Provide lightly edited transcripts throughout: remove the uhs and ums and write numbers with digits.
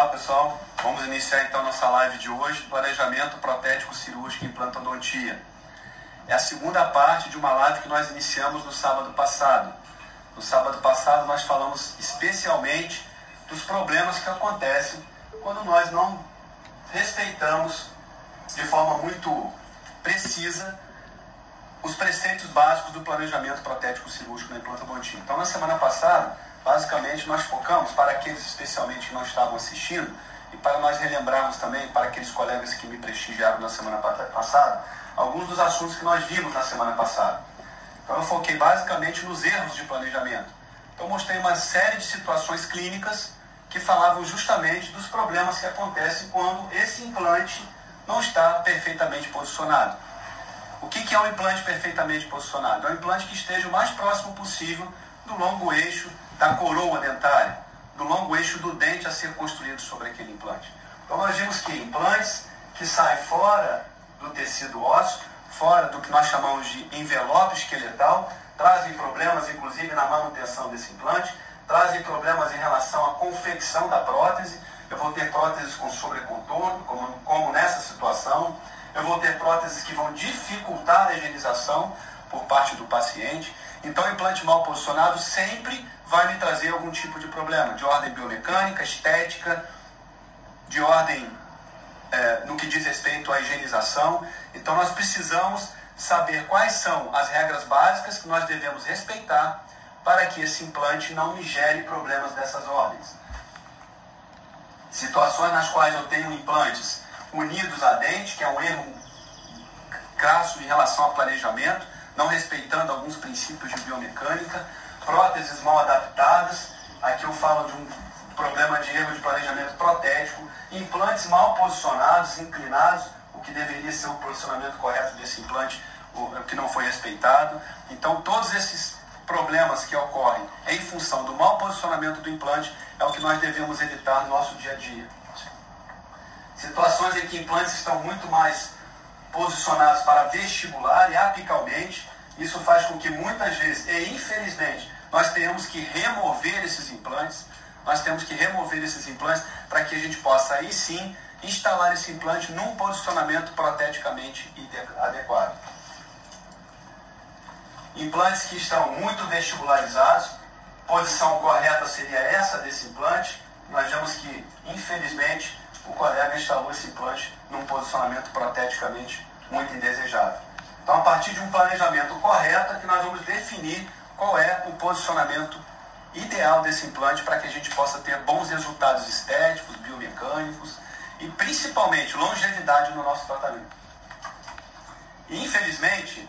Olá pessoal, vamos iniciar então nossa live de hoje, planejamento protético cirúrgico em implantodontia. É a segunda parte de uma live que nós iniciamos no sábado passado. No sábado passado nós falamos especialmente dos problemas que acontecem quando nós não respeitamos de forma muito precisa os preceitos básicos do planejamento protético cirúrgico na implantodontia. Então na semana passada, basicamente nós focamos, para aqueles especialmente que não estavam assistindo, e para nós relembrarmos também, para aqueles colegas que me prestigiaram na semana passada, alguns dos assuntos que nós vimos na semana passada. Então eu foquei basicamente nos erros de planejamento. Então mostrei uma série de situações clínicas que falavam justamente dos problemas que acontecem quando esse implante não está perfeitamente posicionado. O que é um implante perfeitamente posicionado? É um implante que esteja o mais próximo possível do longo eixo da coroa dentária, do longo eixo do dente a ser construído sobre aquele implante. Então nós vimos que implantes que saem fora do tecido ósseo, fora do que nós chamamos de envelope esqueletal, trazem problemas inclusive na manutenção desse implante, trazem problemas em relação à confecção da prótese. Eu vou ter próteses com sobrecontorno, como nessa situação. Eu vou ter próteses que vão dificultar a higienização por parte do paciente. Então, o implante mal posicionado sempre vai me trazer algum tipo de problema, de ordem biomecânica, estética, de ordem no que diz respeito à higienização. Então, nós precisamos saber quais são as regras básicas que nós devemos respeitar para que esse implante não me gere problemas dessas ordens. Situações nas quais eu tenho implantes unidos a dente, que é um erro crasso em relação ao planejamento, não respeitando alguns princípios de biomecânica, próteses mal adaptadas, aqui eu falo de um problema de erro de planejamento protético, implantes mal posicionados, inclinados, o que deveria ser o posicionamento correto desse implante, o que não foi respeitado. Então todos esses problemas que ocorrem em função do mau posicionamento do implante é o que nós devemos evitar no nosso dia a dia. Situações em que implantes estão muito mais posicionados para vestibular e apicalmente, isso faz com que muitas vezes, e infelizmente, nós tenhamos que remover esses implantes, para que a gente possa aí sim instalar esse implante num posicionamento proteticamente adequado. Implantes que estão muito vestibularizados, posição correta seria essa desse implante. Nós vemos que, infelizmente, o colega instalou esse implante num posicionamento proteticamente muito indesejável. Então, a partir de um planejamento correto, é que nós vamos definir qual é o posicionamento ideal desse implante para que a gente possa ter bons resultados estéticos, biomecânicos e, principalmente, longevidade no nosso tratamento. E, infelizmente,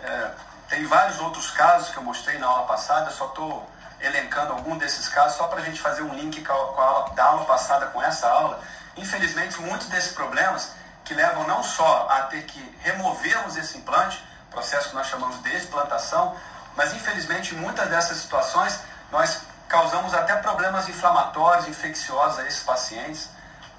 tem vários outros casos que eu mostrei na aula passada, eu só estou elencando algum desses casos só para a gente fazer um link com a aula, da aula passada com essa aula. Infelizmente, muitos desses problemas que levam não só a ter que removermos esse implante, processo que nós chamamos de explantação, mas infelizmente em muitas dessas situações nós causamos até problemas inflamatórios, infecciosos a esses pacientes,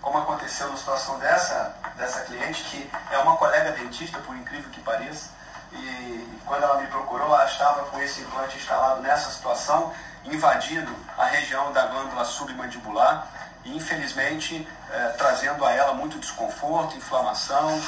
como aconteceu na situação dessa cliente, que é uma colega dentista, por incrível que pareça, e quando ela me procurou, ela estava com esse implante instalado nessa situação, invadindo a região da glândula submandibular, e infelizmente trazendo a ela muito desconforto, inflamação,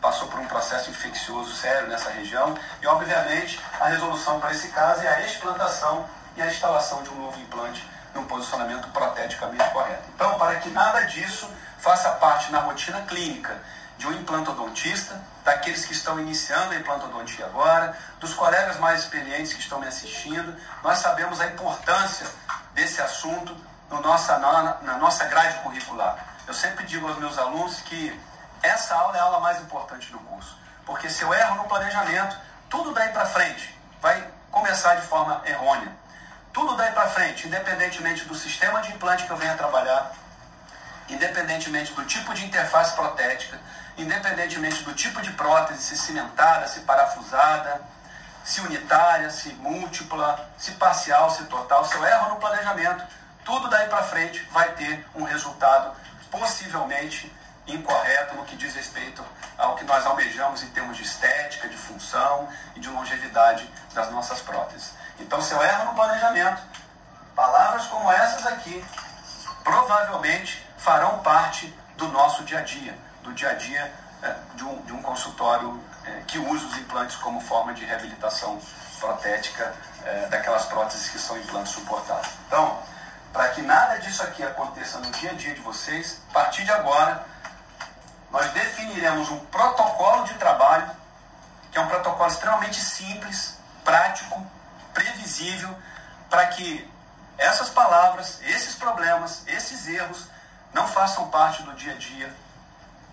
passou por um processo infeccioso sério nessa região, e obviamente a resolução para esse caso é a explantação e a instalação de um novo implante num posicionamento proteticamente correto. Então, para que nada disso faça parte na rotina clínica de um implantodontista, daqueles que estão iniciando a implantodontia agora, dos colegas mais experientes que estão me assistindo, nós sabemos a importância desse assunto na nossa grade curricular. Eu sempre digo aos meus alunos que essa aula é a aula mais importante do curso, porque se eu erro no planejamento, tudo daí para frente vai começar de forma errônea. Tudo daí para frente, independentemente do sistema de implante que eu venha trabalhar, independentemente do tipo de interface protética, independentemente do tipo de prótese, se cimentada, se parafusada, se unitária, se múltipla, se parcial, se total, se eu erro no planejamento, tudo daí para frente vai ter um resultado possivelmente incorreto no que diz respeito ao que nós almejamos em termos de estética, de função e de longevidade das nossas próteses. Então, se eu erro no planejamento, palavras como essas aqui provavelmente farão parte do nosso dia a dia, do dia a dia de um consultório que usa os implantes como forma de reabilitação protética daquelas próteses que são implantes suportáveis. Então, para que nada disso aqui aconteça no dia a dia de vocês, a partir de agora, nós definiremos um protocolo de trabalho, que é um protocolo extremamente simples, prático, previsível, para que essas palavras, esses problemas, esses erros, não façam parte do dia a dia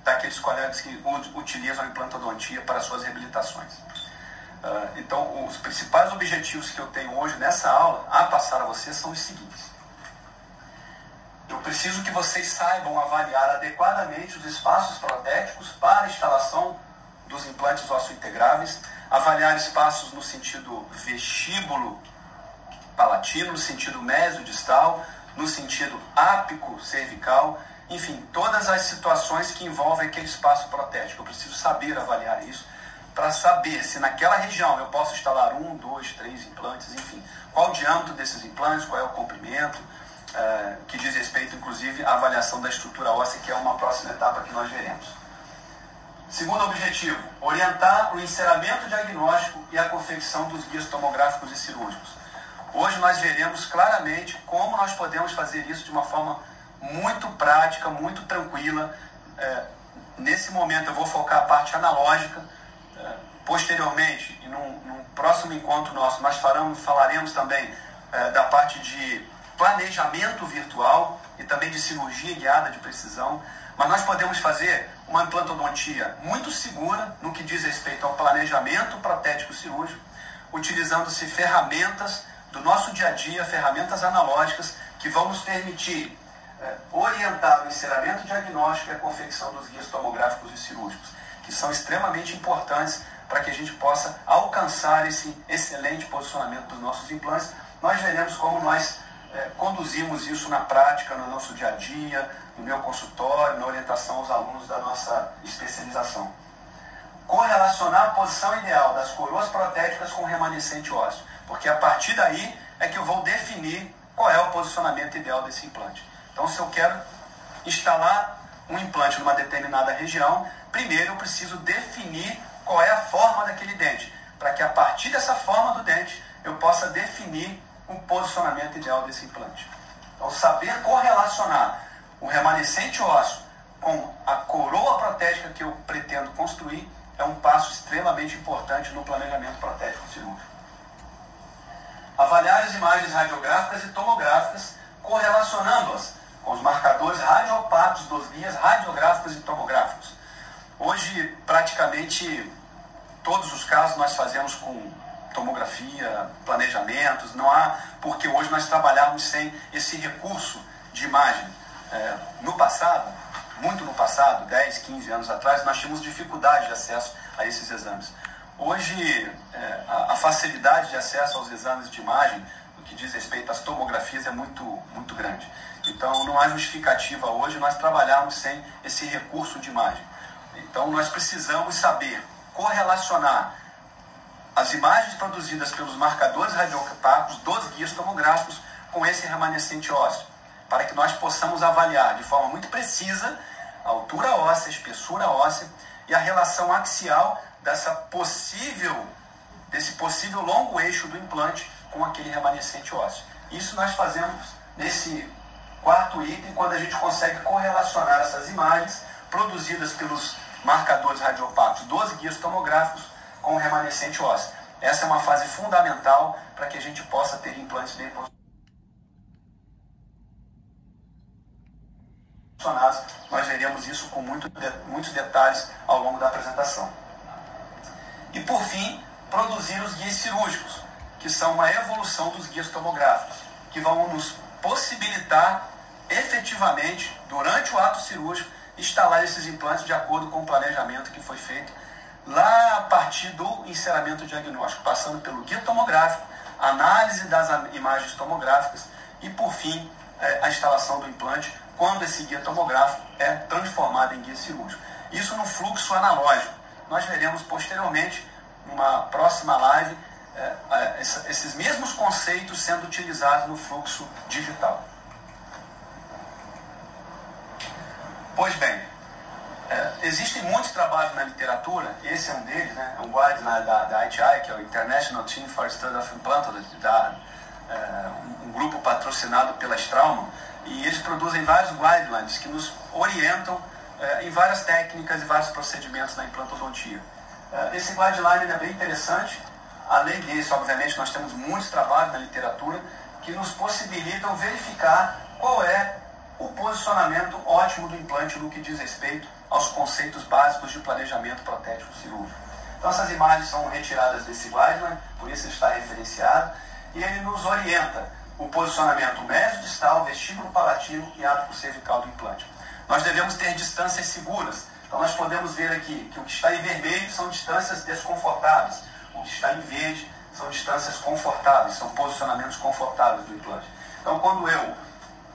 daqueles colegas que utilizam a implantodontia para suas reabilitações. Então, os principais objetivos que eu tenho hoje nessa aula a passar a vocês são os seguintes. Eu preciso que vocês saibam avaliar adequadamente os espaços protéticos para a instalação dos implantes osso-integráveis, avaliar espaços no sentido vestíbulo palatino, no sentido mesodistal, no sentido ápico cervical, enfim, todas as situações que envolvem aquele espaço protético. Eu preciso saber avaliar isso para saber se naquela região eu posso instalar 1, 2, 3 implantes, enfim, qual o diâmetro desses implantes, qual é o comprimento, que diz respeito, inclusive, à avaliação da estrutura óssea, que é uma próxima etapa que nós veremos. Segundo objetivo, orientar o enceramento diagnóstico e a confecção dos guias tomográficos e cirúrgicos. Hoje nós veremos claramente como nós podemos fazer isso de uma forma muito prática, muito tranquila. Nesse momento eu vou focar a parte analógica. Posteriormente, e num próximo encontro nosso, nós falaremos também da parte de planejamento virtual e também de cirurgia guiada de precisão. Mas nós podemos fazer uma implantodontia muito segura no que diz respeito ao planejamento protético cirúrgico, utilizando-se ferramentas do nosso dia a dia, ferramentas analógicas que vão nos permitir orientar o enceramento diagnóstico e a confecção dos guias tomográficos e cirúrgicos, que são extremamente importantes para que a gente possa alcançar esse excelente posicionamento dos nossos implantes. Nós veremos como nós conduzimos isso na prática, no nosso dia a dia, no meu consultório, na orientação aos alunos da nossa especialização. Correlacionar a posição ideal das coroas protéticas com o remanescente ósseo, porque a partir daí é que eu vou definir qual é o posicionamento ideal desse implante. Então, se eu quero instalar um implante numa determinada região, primeiro eu preciso definir qual é a forma daquele dente, para que a partir dessa forma do dente eu possa definir o posicionamento ideal desse implante. Então, saber correlacionar o remanescente ósseo com a coroa protética que eu pretendo construir é um passo extremamente importante no planejamento protético cirúrgico. Avaliar as imagens radiográficas e tomográficas, correlacionando-as com os marcadores radioopacos dos guias radiográficos e tomográficos. Hoje, praticamente, todos os casos nós fazemos com tomografia, planejamentos, não há porque hoje nós trabalharmos sem esse recurso de imagem. No passado, muito no passado, 10, 15 anos atrás, nós tínhamos dificuldade de acesso a esses exames. Hoje, a facilidade de acesso aos exames de imagem, no que diz respeito às tomografias, é muito, muito grande. Então, não há justificativa hoje nós trabalharmos sem esse recurso de imagem. Então, nós precisamos saber correlacionar as imagens produzidas pelos marcadores radioopacos dos guias tomográficos com esse remanescente ósseo, para que nós possamos avaliar de forma muito precisa a altura óssea, a espessura óssea e a relação axial desse possível longo eixo do implante com aquele remanescente ósseo. Isso nós fazemos nesse quarto item, quando a gente consegue correlacionar essas imagens produzidas pelos marcadores radioopacos dos guias tomográficos com o remanescente ósseo. Essa é uma fase fundamental para que a gente possa ter implantes bem posicionados. Nós veremos isso com muitos detalhes ao longo da apresentação. E, por fim, produzir os guias cirúrgicos, que são uma evolução dos guias tomográficos, que vão nos possibilitar efetivamente, durante o ato cirúrgico, instalar esses implantes de acordo com o planejamento que foi feito lá a partir do enceramento diagnóstico, passando pelo guia tomográfico, análise das imagens tomográficas e, por fim, a instalação do implante, quando esse guia tomográfico é transformado em guia cirúrgico. Isso no fluxo analógico. Nós veremos posteriormente, numa próxima live, esses mesmos conceitos sendo utilizados no fluxo digital. Pois bem, existem muitos trabalhos na literatura, esse é um deles, né? É um guideline da ITI, que é o International Team for Study of Implantology, um grupo patrocinado pela Straumann, e eles produzem vários guidelines que nos orientam em várias técnicas e vários procedimentos na implantodontia. Esse guideline é bem interessante. Além disso, obviamente, nós temos muitos trabalhos na literatura que nos possibilitam verificar qual é o posicionamento ótimo do implante no que diz respeito aos conceitos básicos de planejamento protético cirúrgico. Então, essas imagens são retiradas desse guideline, por isso ele está referenciado, e ele nos orienta o posicionamento mesodistal, vestíbulo palatino e ápice cervical do implante. Nós devemos ter distâncias seguras. Então, nós podemos ver aqui que o que está em vermelho são distâncias desconfortáveis, o que está em verde são distâncias confortáveis, são posicionamentos confortáveis do implante. Então, quando eu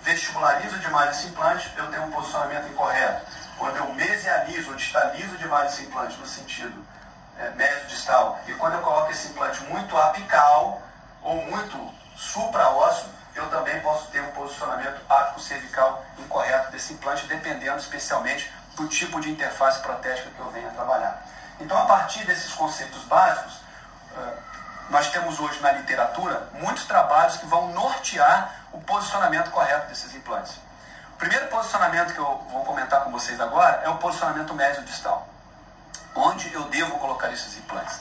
vestibularizo demais esse implante, eu tenho um posicionamento incorreto. Quando eu mesializo ou distalizo demais esse implante no sentido mesodistal, e quando eu coloco esse implante muito apical ou muito supraósseo, eu também posso ter um posicionamento ápico-cervical incorreto desse implante, dependendo especialmente do tipo de interface protética que eu venha trabalhar. Então, a partir desses conceitos básicos, nós temos hoje na literatura muitos trabalhos que vão nortear o posicionamento correto desses implantes. O primeiro posicionamento que eu vou comentar com vocês agora é o posicionamento mesodistal. Onde eu devo colocar esses implantes?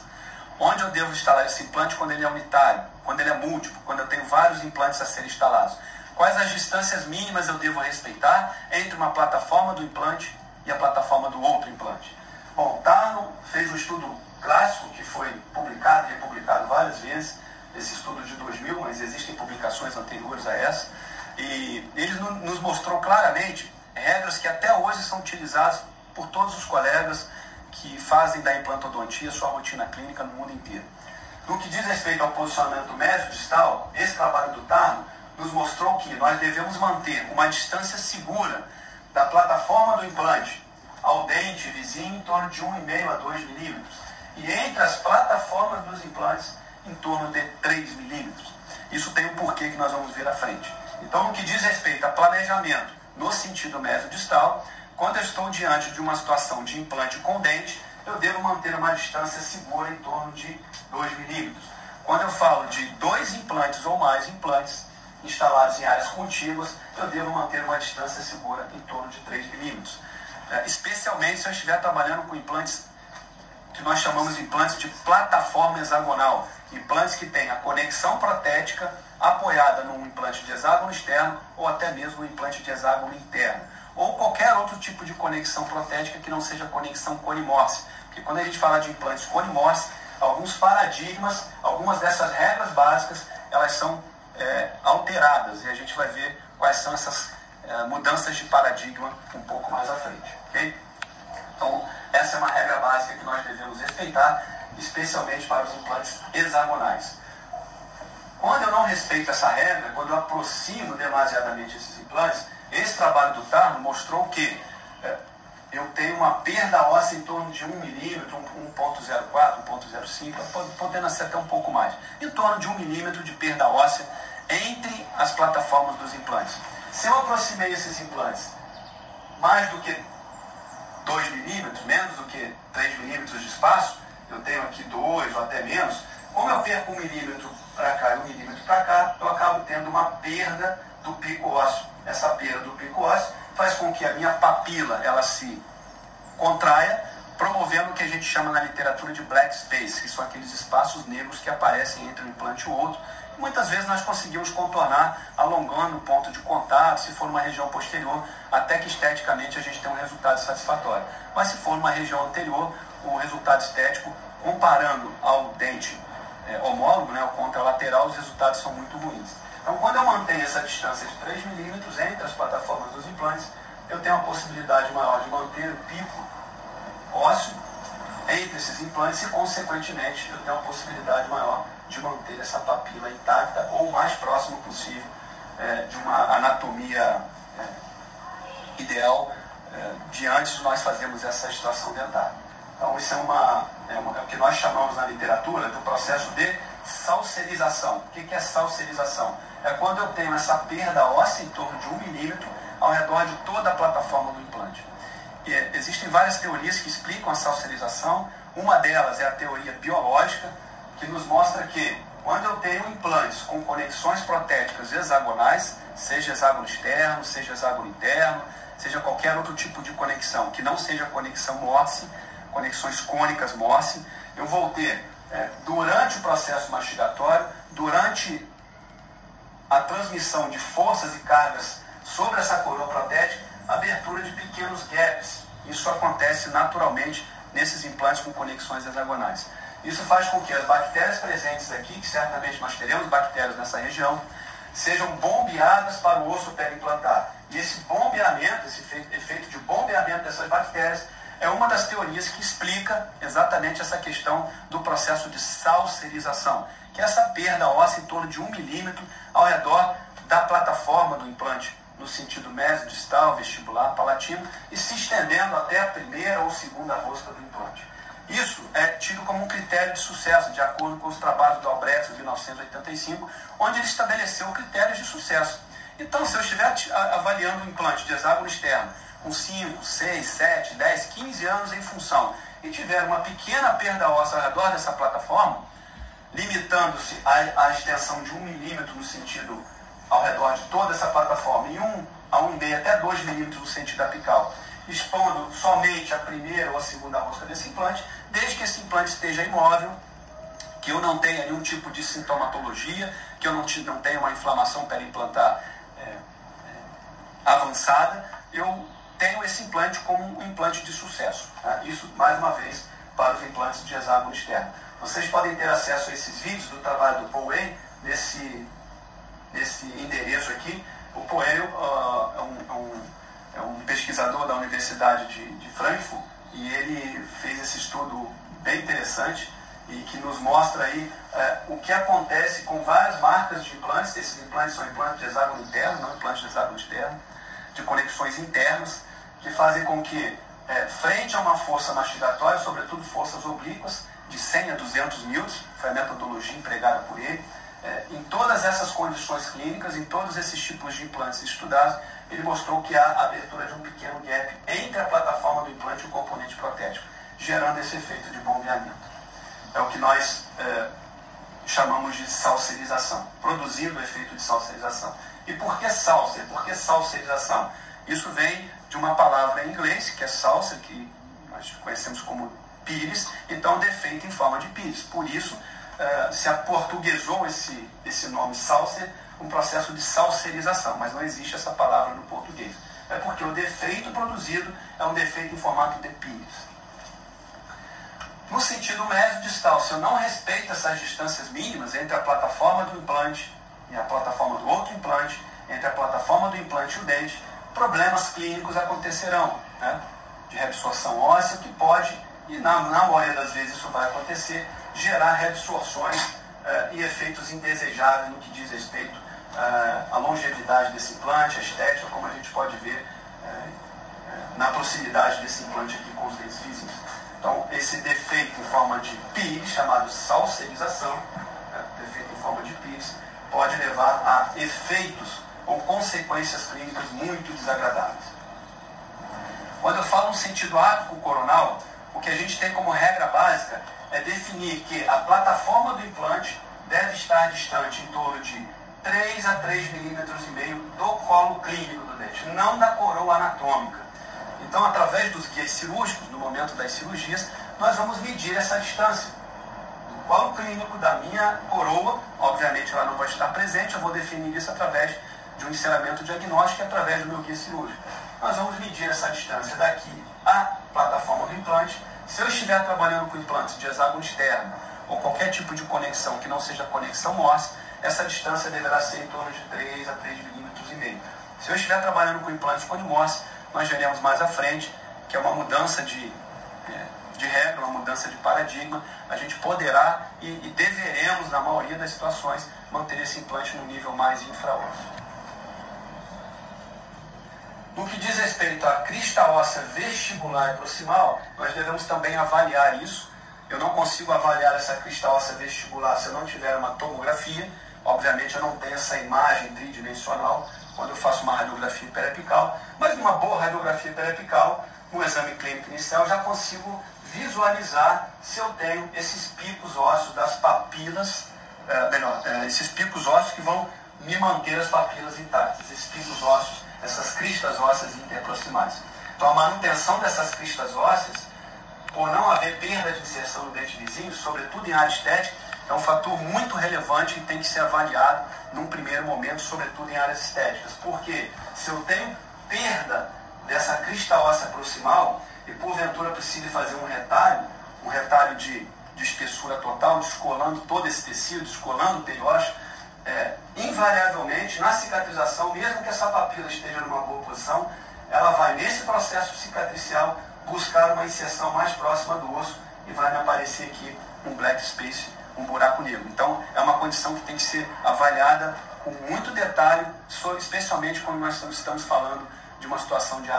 Onde eu devo instalar esse implante quando ele é unitário, quando ele é múltiplo, quando eu tenho vários implantes a serem instalados? Quais as distâncias mínimas eu devo respeitar entre uma plataforma do implante e a plataforma do outro implante? Bom, Tarno fez um estudo clássico que foi publicado e republicado várias vezes, esse estudo de 2000, mas existem publicações anteriores a essa, e ele nos mostrou claramente regras que até hoje são utilizadas por todos os colegas que fazem da implantodontia sua rotina clínica no mundo inteiro. No que diz respeito ao posicionamento mesodistal, esse trabalho do Tarno nos mostrou que nós devemos manter uma distância segura da plataforma do implante ao dente vizinho em torno de 1,5 a 2 milímetros, e entre as plataformas dos implantes em torno de 3 milímetros. Isso tem um porquê que nós vamos ver à frente. Então, no que diz respeito a planejamento no sentido mesodistal, quando eu estou diante de uma situação de implante com dente, eu devo manter uma distância segura em torno de 2 milímetros. Quando eu falo de 2 implantes ou mais implantes instalados em áreas contíguas, eu devo manter uma distância segura em torno de 3 milímetros. Especialmente se eu estiver trabalhando com implantes que nós chamamos de implantes de plataforma hexagonal, implantes que têm a conexão protética apoiada num implante de hexágono externo ou até mesmo um implante de hexágono interno, ou qualquer outro tipo de conexão protética que não seja conexão conimorse. Porque quando a gente fala de implantes conimorse, alguns paradigmas, algumas dessas regras básicas, elas são alteradas, e a gente vai ver quais são essas mudanças de paradigma um pouco mais à frente. Okay? Então, essa é uma regra básica que nós devemos respeitar, especialmente para os implantes hexagonais. Quando eu não respeito essa regra, quando eu aproximo demasiadamente esses implantes, esse trabalho do Tarno mostrou que eu tenho uma perda óssea em torno de 1 milímetro, 1,04, 1,05, podendo ser até um pouco mais, em torno de 1 milímetro de perda óssea entre as plataformas dos implantes. Se eu aproximei esses implantes mais do que 2 milímetros, menos do que 3 milímetros de espaço, eu tenho aqui 2 ou até menos, como eu perco 1 milímetro para cá e 1 milímetro para cá, eu acabo tendo uma perda do pico ósseo. Essa perda do pico ósseo faz com que a minha papila ela se contraia, promovendo o que a gente chama na literatura de black space, que são aqueles espaços negros que aparecem entre um implante e o outro. E muitas vezes nós conseguimos contornar alongando o ponto de contato, se for uma região posterior, até que esteticamente a gente tem um resultado satisfatório. Mas se for uma região anterior, o resultado estético, comparando ao dente homólogo, né, ao contralateral, os resultados são muito ruins. Então, quando eu mantenho essa distância de 3 milímetros entre as plataformas dos implantes, eu tenho uma possibilidade maior de manter o pico ósseo entre esses implantes e, consequentemente, eu tenho uma possibilidade maior de manter essa papila intacta ou o mais próximo possível de uma anatomia ideal de antes de nós fazermos essa extração dentária. Então, isso é o que nós chamamos na literatura do processo de salserização. O que é salserização? É quando eu tenho essa perda óssea em torno de 1 milímetro ao redor de toda a plataforma do implante. E existem várias teorias que explicam a salserização. Uma delas é a teoria biológica, que nos mostra que quando eu tenho implantes com conexões protéticas hexagonais, seja hexágono externo, seja hexágono interno, seja qualquer outro tipo de conexão, que não seja conexão Morse, conexões cônicas Morse, eu vou ter, durante o processo mastigatório, durante a transmissão de forças e cargas sobre essa coroa protética, abertura de pequenos gaps. Isso acontece naturalmente nesses implantes com conexões hexagonais. Isso faz com que as bactérias presentes aqui, que certamente nós teremos bactérias nessa região, sejam bombeadas para o osso periimplantar. E esse bombeamento, esse efeito de bombeamento dessas bactérias, é uma das teorias que explica exatamente essa questão do processo de salserização, que é essa perda óssea em torno de 1 milímetro ao redor da plataforma do implante, no sentido mesodistal, vestibular, palatino, e se estendendo até a primeira ou segunda rosca do implante. Isso é tido como um critério de sucesso, de acordo com os trabalhos do Albrecht, de 1985, onde ele estabeleceu critérios de sucesso. Então, se eu estiver avaliando o implante de hexágono externo com 5, 6, 7, 10, 15 anos em função e tiver uma pequena perda óssea ao redor dessa plataforma, limitando-se à extensão de 1 milímetro no sentido ao redor de toda essa plataforma e 1 a 1,5 até 2 milímetros no sentido apical, expondo somente a primeira ou a segunda rosca desse implante, desde que esse implante esteja imóvel, que eu não tenha nenhum tipo de sintomatologia, que eu não tenha uma inflamação periimplantar avançada, eu tenho esse implante como um implante de sucesso. Tá? Isso, mais uma vez, para os implantes de hexágono externo. Vocês podem ter acesso a esses vídeos do trabalho do Paul Wayne, nesse endereço aqui. O Paul Wayne é um pesquisador da Universidade de Frankfurt, e ele fez esse estudo bem interessante e que nos mostra aí o que acontece com várias marcas de implantes. Esses implantes são implantes de hexágono interno, não implantes de hexágono externo, de conexões internas, que fazem com que, frente a uma força mastigatória, sobretudo forças oblíquas, de 100 a 200 newtons, foi a metodologia empregada por ele, em todas essas condições clínicas, em todos esses tipos de implantes estudados, ele mostrou que há a abertura de um pequeno gap entre a plataforma do implante e o componente protético, gerando esse efeito de bombeamento. É o que nós chamamos de salserização, produzindo o efeito de salserização. E por que salser? Por que salserização? Isso vem de uma palavra em inglês, que é salsa, que nós conhecemos como pires, então defeito em forma de pires. Por isso, se aportuguesou esse nome salser, um processo de salserização, mas não existe essa palavra no português. É porque o defeito produzido é um defeito em formato de pires. No sentido mesodistal, se eu não respeito essas distâncias mínimas entre a plataforma do implante e a plataforma do outro implante, entre a plataforma do implante e o dente, problemas clínicos acontecerão, né? De reabsorção óssea, que pode, e na maioria das vezes isso vai acontecer, gerar reabsorções e efeitos indesejáveis no que diz respeito à longevidade desse implante, a estética, como a gente pode ver na proximidade desse implante aqui com os dentes vizinhos. Então, esse defeito em forma de pires, chamado salserização, defeito em forma de pires, pode levar a efeitos ou consequências clínicas muito desagradáveis. Quando eu falo no sentido ápico coronal, o que a gente tem como regra básica é definir que a plataforma do implante deve estar distante em torno de 3 a 3,5 milímetros do colo clínico do dente, não da coroa anatômica. Então, através dos guias cirúrgicos, no momento das cirurgias, nós vamos medir essa distância do colo clínico da minha coroa. Obviamente, ela não vai estar presente, eu vou definir isso através de um encerramento diagnóstico e através do meu guia cirúrgico. Nós vamos medir essa distância daqui à plataforma do implante. Se eu estiver trabalhando com implantes de hexágono externo ou qualquer tipo de conexão que não seja conexão Morse, essa distância deverá ser em torno de 3 a 3,5 milímetros. Se eu estiver trabalhando com implantes com Morse, nós veremos mais à frente que é uma mudança de regra, uma mudança de paradigma. A gente poderá e deveremos, na maioria das situações, manter esse implante no nível mais infraósseo. No que diz respeito à crista óssea vestibular e proximal, nós devemos também avaliar isso. Eu não consigo avaliar essa crista óssea vestibular se eu não tiver uma tomografia, Obviamente eu não tenho essa imagem tridimensional quando eu faço uma radiografia periapical, mas numa boa radiografia periapical, no exame clínico inicial, eu já consigo visualizar se eu tenho esses picos ósseos das papilas, esses picos ósseos que vão me manter as papilas intactas, esses picos ósseos, essas cristas ósseas interproximais. Então a manutenção dessas cristas ósseas, por não haver perda de inserção no dente vizinho, sobretudo em área estética, é um fator muito relevante e tem que ser avaliado num primeiro momento, sobretudo em áreas estéticas. Porque se eu tenho perda dessa crista óssea proximal e porventura precise fazer um retalho de espessura total, descolando todo esse tecido, descolando o periósteo, invariavelmente, na cicatrização, mesmo que essa papila esteja numa boa posição, ela vai, nesse processo cicatricial, buscar uma inserção mais próxima do osso e vai me aparecer aqui um black space, um buraco negro. Então, é uma condição que tem que ser avaliada com muito detalhe, especialmente quando nós estamos falando de uma situação de área